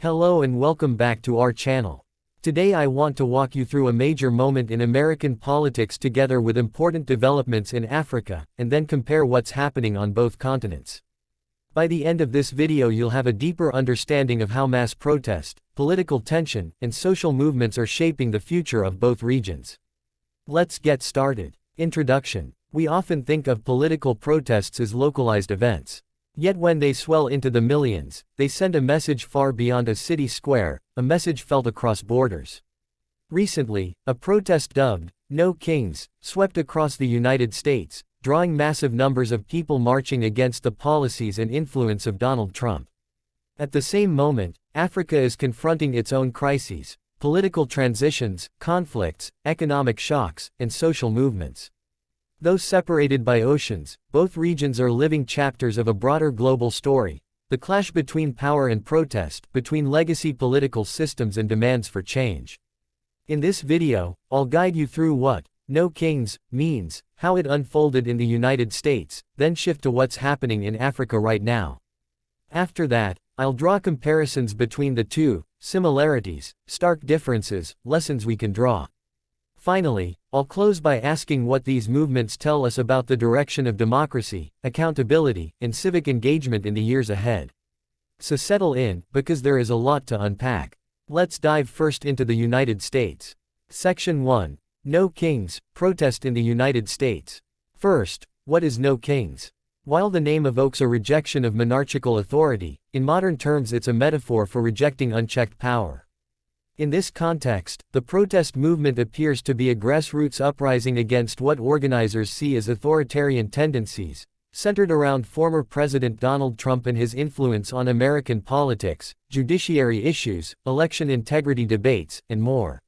Hello and welcome back to our channel. Today I want to walk you through a major moment in American politics together with important developments in Africa, and then compare what's happening on both continents. By the end of this video you'll have a deeper understanding of how mass protest, political tension, and social movements are shaping the future of both regions. Let's get started. Introduction. We often think of political protests as localized events. Yet when they swell into the millions, they send a message far beyond a city square, a message felt across borders. Recently, a protest dubbed, "No Kings," swept across the United States, drawing massive numbers of people marching against the policies and influence of Donald Trump. At the same moment, Africa is confronting its own crises, political transitions, conflicts, economic shocks, and social movements. Though separated by oceans, both regions are living chapters of a broader global story, the clash between power and protest, between legacy political systems and demands for change. In this video, I'll guide you through what "No Kings" means, how it unfolded in the United States, then shift to what's happening in Africa right now. After that, I'll draw comparisons between the two, similarities, stark differences, lessons we can draw. Finally, I'll close by asking what these movements tell us about the direction of democracy, accountability, and civic engagement in the years ahead. So settle in, because there is a lot to unpack. Let's dive first into the United States. Section 1. No Kings, Protest in the United States. First, what is No Kings? While the name evokes a rejection of monarchical authority, in modern terms it's a metaphor for rejecting unchecked power. In this context, the protest movement appears to be a grassroots uprising against what organizers see as authoritarian tendencies, centered around former President Donald Trump and his influence on American politics, judiciary issues, election integrity debates, and more.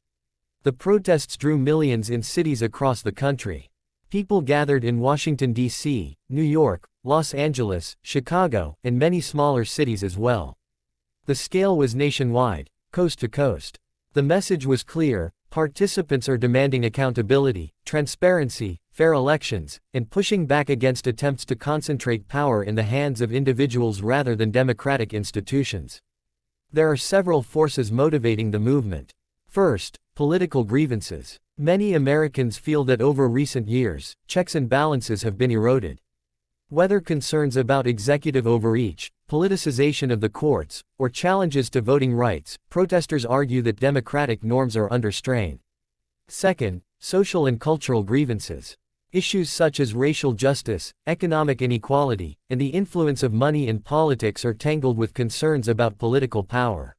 The protests drew millions in cities across the country. People gathered in Washington, D.C., New York, Los Angeles, Chicago, and many smaller cities as well. The scale was nationwide, coast to coast. The message was clear: participants are demanding accountability, transparency, fair elections, and pushing back against attempts to concentrate power in the hands of individuals rather than democratic institutions. There are several forces motivating the movement. First, political grievances. Many Americans feel that over recent years, checks and balances have been eroded. Whether concerns about executive overreach, politicization of the courts, or challenges to voting rights, protesters argue that democratic norms are under strain. Second, social and cultural grievances. Issues such as racial justice, economic inequality, and the influence of money in politics are tangled with concerns about political power.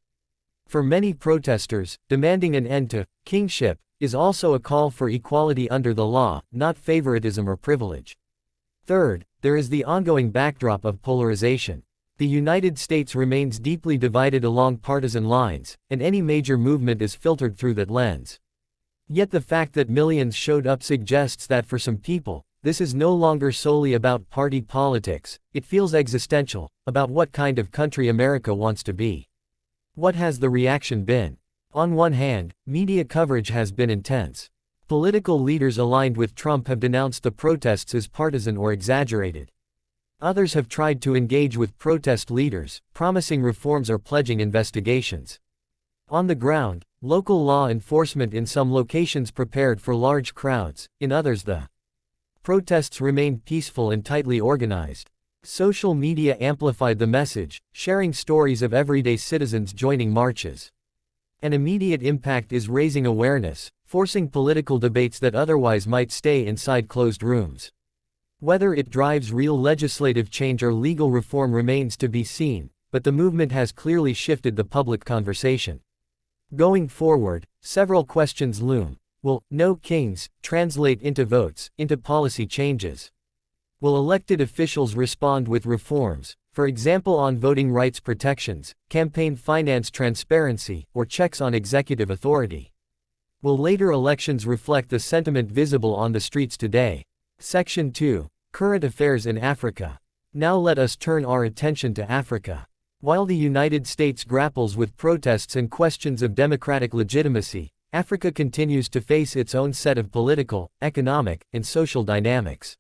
For many protesters, demanding an end to kingship is also a call for equality under the law, not favoritism or privilege. Third, there is the ongoing backdrop of polarization. The United States remains deeply divided along partisan lines, and any major movement is filtered through that lens. Yet the fact that millions showed up suggests that for some people, this is no longer solely about party politics, it feels existential, about what kind of country America wants to be. What has the reaction been? On one hand, media coverage has been intense. Political leaders aligned with Trump have denounced the protests as partisan or exaggerated. Others have tried to engage with protest leaders, promising reforms or pledging investigations. On the ground, local law enforcement in some locations prepared for large crowds, in others the protests remained peaceful and tightly organized. Social media amplified the message, sharing stories of everyday citizens joining marches. An immediate impact is raising awareness, forcing political debates that otherwise might stay inside closed rooms. Whether it drives real legislative change or legal reform remains to be seen, but the movement has clearly shifted the public conversation. Going forward, several questions loom. Will "No Kings" translate into votes, into policy changes? Will elected officials respond with reforms, for example on voting rights protections, campaign finance transparency, or checks on executive authority? Will later elections reflect the sentiment visible on the streets today? Section 2. Current affairs in Africa. Now let us turn our attention to Africa. While the United States grapples with protests and questions of democratic legitimacy, Africa continues to face its own set of political, economic, and social dynamics.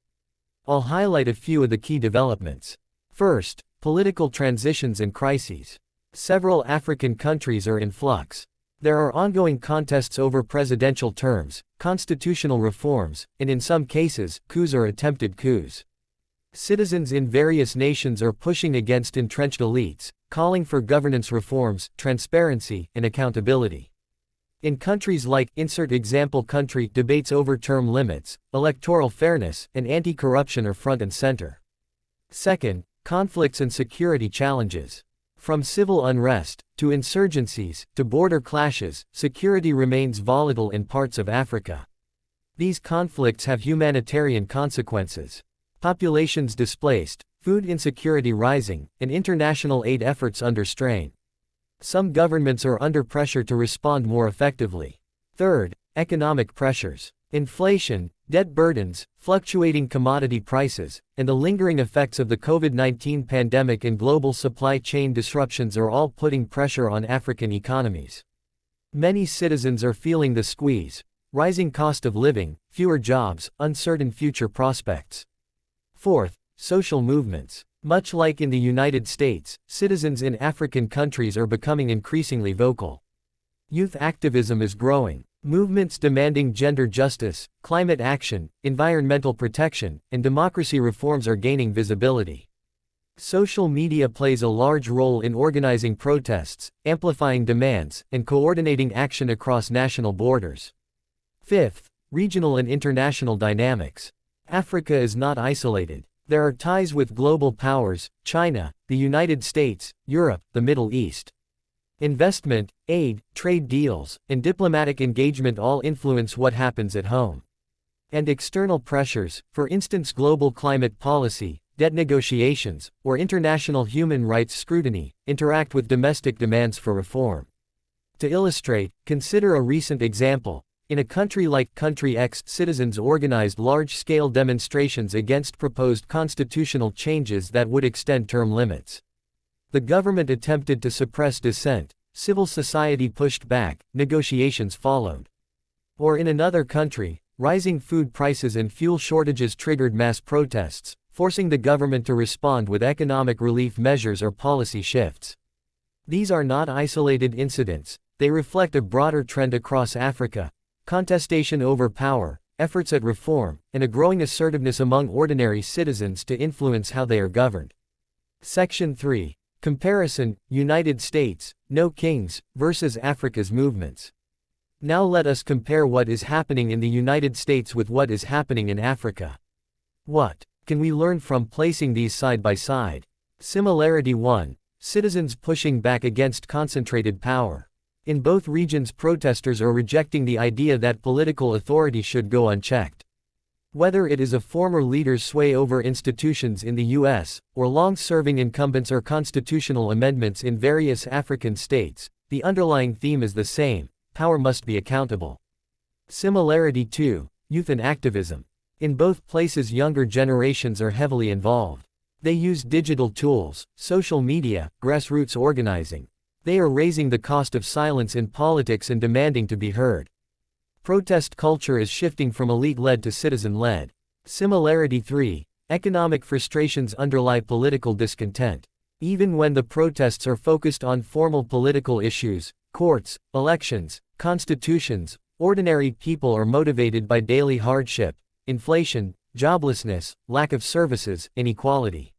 I'll highlight a few of the key developments. First, political transitions and crises. Several African countries are in flux. There are ongoing contests over presidential terms, constitutional reforms, and in some cases, coups or attempted coups. Citizens in various nations are pushing against entrenched elites, calling for governance reforms, transparency, and accountability. In countries like, insert example country, debates over term limits, electoral fairness, and anti-corruption are front and center. Second, conflicts and security challenges. From civil unrest, to insurgencies, to border clashes, security remains volatile in parts of Africa. These conflicts have humanitarian consequences. Populations displaced, food insecurity rising, and international aid efforts under strain. Some governments are under pressure to respond more effectively. Third, economic pressures. Inflation, debt burdens, fluctuating commodity prices, and the lingering effects of the COVID-19 pandemic and global supply chain disruptions are all putting pressure on African economies. Many citizens are feeling the squeeze: rising cost of living, fewer jobs, uncertain future prospects. Fourth, social movements. Much like in the United States, citizens in African countries are becoming increasingly vocal. Youth activism is growing. Movements demanding gender justice, climate action, environmental protection, and democracy reforms are gaining visibility. Social media plays a large role in organizing protests, amplifying demands, and coordinating action across national borders. Fifth, regional and international dynamics. Africa is not isolated. There are ties with global powers: China, the United States, Europe, the Middle East. Investment, aid, trade deals, and diplomatic engagement all influence what happens at home. And external pressures, for instance global climate policy, debt negotiations, or international human rights scrutiny, interact with domestic demands for reform. To illustrate, consider a recent example. In a country like Country X, citizens organized large-scale demonstrations against proposed constitutional changes that would extend term limits. The government attempted to suppress dissent, civil society pushed back, negotiations followed. Or in another country, rising food prices and fuel shortages triggered mass protests, forcing the government to respond with economic relief measures or policy shifts. These are not isolated incidents, they reflect a broader trend across Africa: contestation over power, efforts at reform, and a growing assertiveness among ordinary citizens to influence how they are governed. Section 3. Comparison: United States, no kings, versus Africa's movements. Now let us compare what is happening in the United States with what is happening in Africa. What can we learn from placing these side by side? Similarity 1. Citizens pushing back against concentrated power. In both regions, protesters are rejecting the idea that political authority should go unchecked. Whether it is a former leader's sway over institutions in the U.S., or long-serving incumbents or constitutional amendments in various African states, the underlying theme is the same: power must be accountable. Similarity 2. Youth and activism. In both places, younger generations are heavily involved. They use digital tools, social media, grassroots organizing. They are raising the cost of silence in politics and demanding to be heard. Protest culture is shifting from elite-led to citizen-led. Similarity 3. Economic frustrations underlie political discontent. Even when the protests are focused on formal political issues, courts, elections, constitutions, ordinary people are motivated by daily hardship, inflation, joblessness, lack of services, inequality.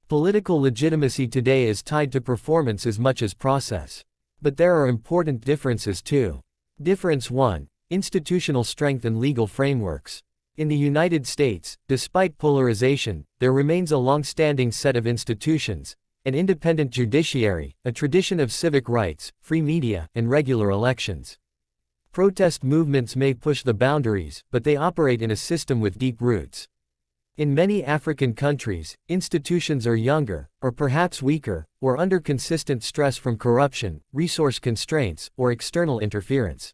Political legitimacy today is tied to performance as much as process. But there are important differences too. Difference 1. Institutional strength and legal frameworks. In the United States, despite polarization, there remains a long-standing set of institutions: an independent judiciary, a tradition of civic rights, free media, and regular elections. Protest movements may push the boundaries, but they operate in a system with deep roots. In many African countries, institutions are younger, or perhaps weaker, or under consistent stress from corruption, resource constraints, or external interference.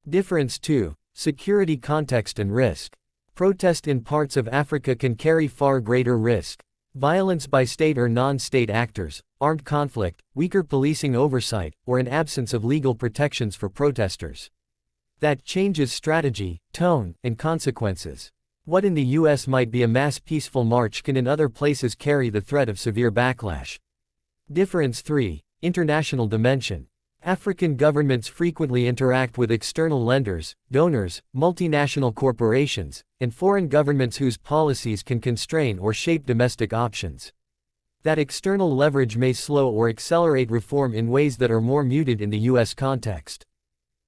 Difference 2. Security context and risk. Protest in parts of Africa can carry far greater risk. Violence by state or non-state actors, armed conflict, weaker policing oversight, or an absence of legal protections for protesters. That changes strategy, tone, and consequences. What in the U.S. might be a mass peaceful march can in other places carry the threat of severe backlash. Difference 3. International dimension. African governments frequently interact with external lenders, donors, multinational corporations, and foreign governments whose policies can constrain or shape domestic options. That external leverage may slow or accelerate reform in ways that are more muted in the U.S. context.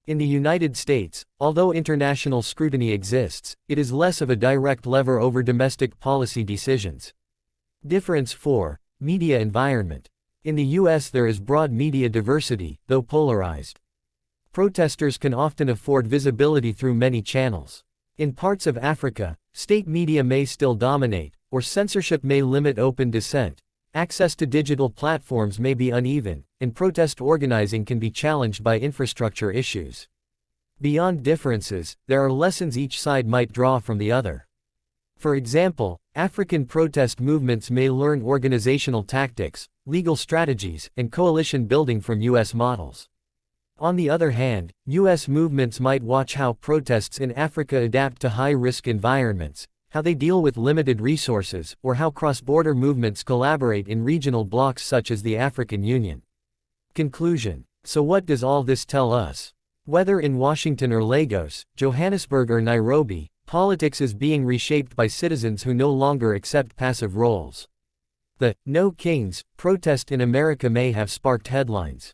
In the United States, although international scrutiny exists, it is less of a direct lever over domestic policy decisions. Difference 4. Media environment. In the U.S. there is broad media diversity, though polarized. Protesters can often afford visibility through many channels. In parts of Africa, state media may still dominate, or censorship may limit open dissent. Access to digital platforms may be uneven, and protest organizing can be challenged by infrastructure issues. Beyond differences, there are lessons each side might draw from the other. For example, African protest movements may learn organizational tactics, legal strategies, and coalition building from U.S. models. On the other hand, U.S. movements might watch how protests in Africa adapt to high-risk environments, how they deal with limited resources, or how cross-border movements collaborate in regional blocs such as the African Union. Conclusion. So what does all this tell us? Whether in Washington or Lagos, Johannesburg or Nairobi, politics is being reshaped by citizens who no longer accept passive roles. The "No Kings" protest in America may have sparked headlines.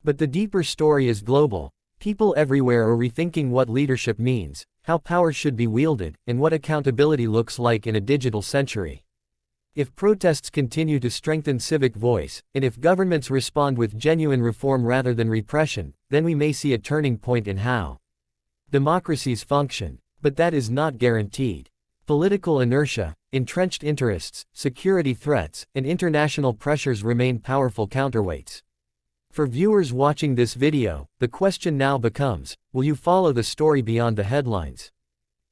But the deeper story is global. People everywhere are rethinking what leadership means, how power should be wielded, and what accountability looks like in a digital century. If protests continue to strengthen civic voice, and if governments respond with genuine reform rather than repression, then we may see a turning point in how democracies function. But that is not guaranteed. Political inertia, entrenched interests, security threats, and international pressures remain powerful counterweights. For viewers watching this video, the question now becomes, will you follow the story beyond the headlines?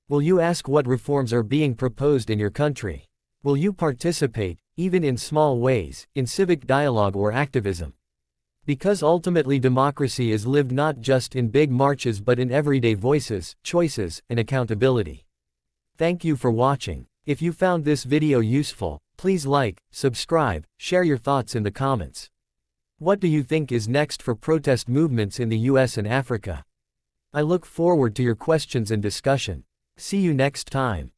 Will you ask what reforms are being proposed in your country? Will you participate, even in small ways, in civic dialogue or activism? Because ultimately democracy is lived not just in big marches but in everyday voices, choices, and accountability. Thank you for watching. If you found this video useful, please like, subscribe, share your thoughts in the comments. What do you think is next for protest movements in the US and Africa? I look forward to your questions and discussion. See you next time.